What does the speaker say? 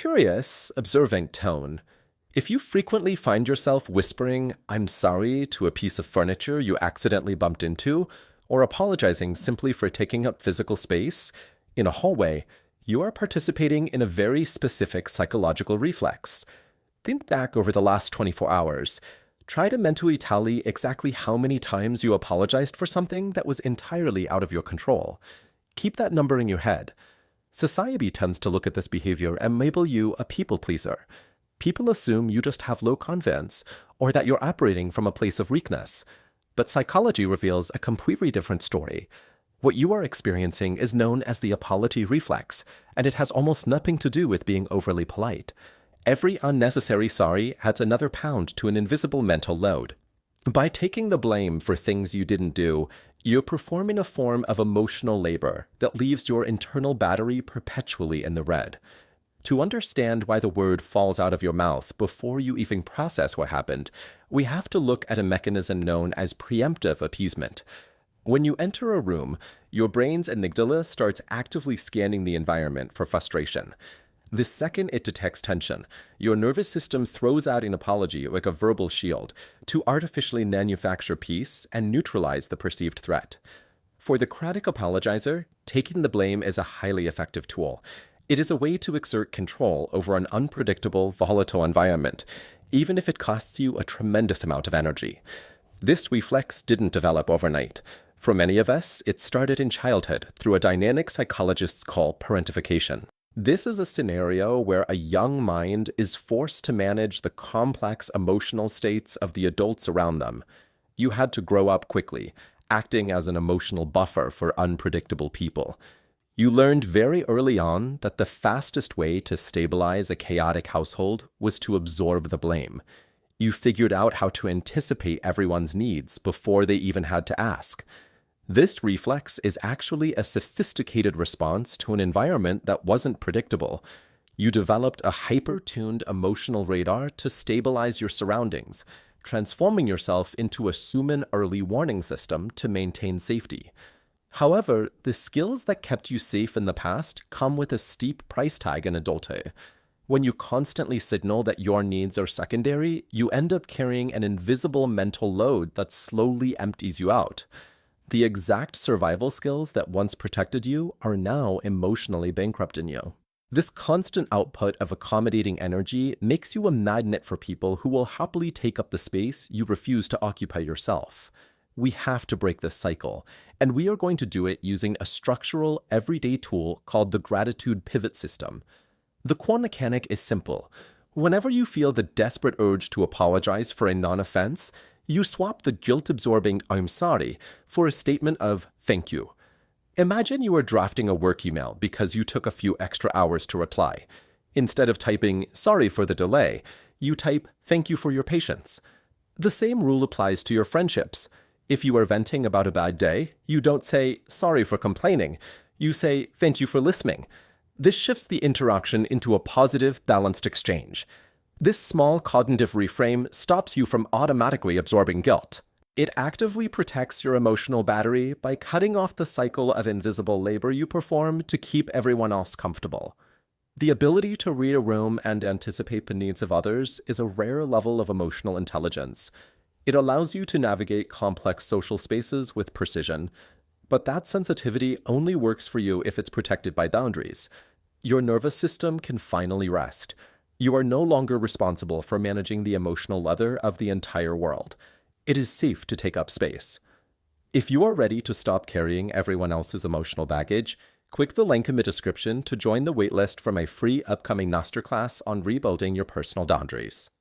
curious, observant tone. If you frequently find yourself whispering, "I'm sorry" to a piece of furniture you accidentally bumped into, or apologizing simply for taking up physical space in a hallway, you are participating in a very specific psychological reflex. Think back over the last 24 hours. Try to mentally tally exactly how many times you apologized for something that was entirely out of your control. Keep that number in your head. Society tends to look at this behavior and label you a people pleaser. People assume you just have low confidence, or that you're operating from a place of weakness. But psychology reveals a completely different story. What you are experiencing is known as the apology reflex, and it has almost nothing to do with being overly polite. Every unnecessary sorry adds another pound to an invisible mental load. By taking the blame for things you didn't do, you're performing a form of emotional labor that leaves your internal battery perpetually in the red. To understand why the word falls out of your mouth before you even process what happened, we have to look at a mechanism known as preemptive appeasement. When you enter a room, your brain's amygdala starts actively scanning the environment for frustration. The second it detects tension, your nervous system throws out an apology like a verbal shield to artificially manufacture peace and neutralize the perceived threat. For the chronic apologizer, taking the blame is a highly effective tool. It is a way to exert control over an unpredictable, volatile environment, even if it costs you a tremendous amount of energy. This reflex didn't develop overnight. For many of us, it started in childhood through a dynamic psychologists call parentification. This is a scenario where a young mind is forced to manage the complex emotional states of the adults around them. You had to grow up quickly, acting as an emotional buffer for unpredictable people. You learned very early on that the fastest way to stabilize a chaotic household was to absorb the blame. You figured out how to anticipate everyone's needs before they even had to ask. This reflex is actually a sophisticated response to an environment that wasn't predictable. You developed a hyper-tuned emotional radar to stabilize your surroundings, transforming yourself into a summon early warning system to maintain safety. However, the skills that kept you safe in the past come with a steep price tag in adulthood. When you constantly signal that your needs are secondary, you end up carrying an invisible mental load that slowly empties you out. The exact survival skills that once protected you are now emotionally bankrupting you. This constant output of accommodating energy makes you a magnet for people who will happily take up the space you refuse to occupy yourself. We have to break this cycle, and we are going to do it using a structural, everyday tool called the gratitude pivot system. The core mechanic is simple. Whenever you feel the desperate urge to apologize for a non-offense, you swap the guilt-absorbing "I'm sorry" for a statement of "thank you." Imagine you are drafting a work email because you took a few extra hours to reply. Instead of typing "sorry for the delay," you type "thank you for your patience." The same rule applies to your friendships. If you are venting about a bad day, you don't say "sorry for complaining." You say "thank you for listening." This shifts the interaction into a positive, balanced exchange. This small cognitive reframe stops you from automatically absorbing guilt. It actively protects your emotional battery by cutting off the cycle of invisible labor you perform to keep everyone else comfortable. The ability to read a room and anticipate the needs of others is a rare level of emotional intelligence. It allows you to navigate complex social spaces with precision, but that sensitivity only works for you if it's protected by boundaries. Your nervous system can finally rest. You are no longer responsible for managing the emotional leather of the entire world. It is safe to take up space. If you are ready to stop carrying everyone else's emotional baggage, click the link in the description to join the waitlist for my free upcoming masterclass on rebuilding your personal boundaries.